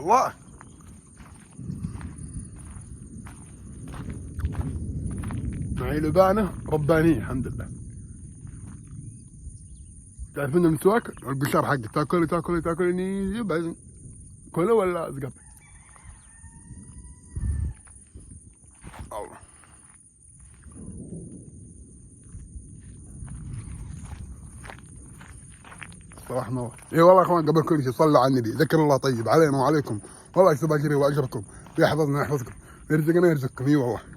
الله. معي لبانة ربانية الحمد لله. تعرفين المسواك القشار حقه، تاكل تاكل تاكل يجي بعدين كله ولا زقط. الله. صراحة نور. اي والله يا اخوان، قبل كل شيء صلوا على النبي، ذكر الله طيب علينا وعليكم، والله يكتب اجري واجركم ويحفظنا ويحفظكم، يرزقنا يرزقكم. اي والله.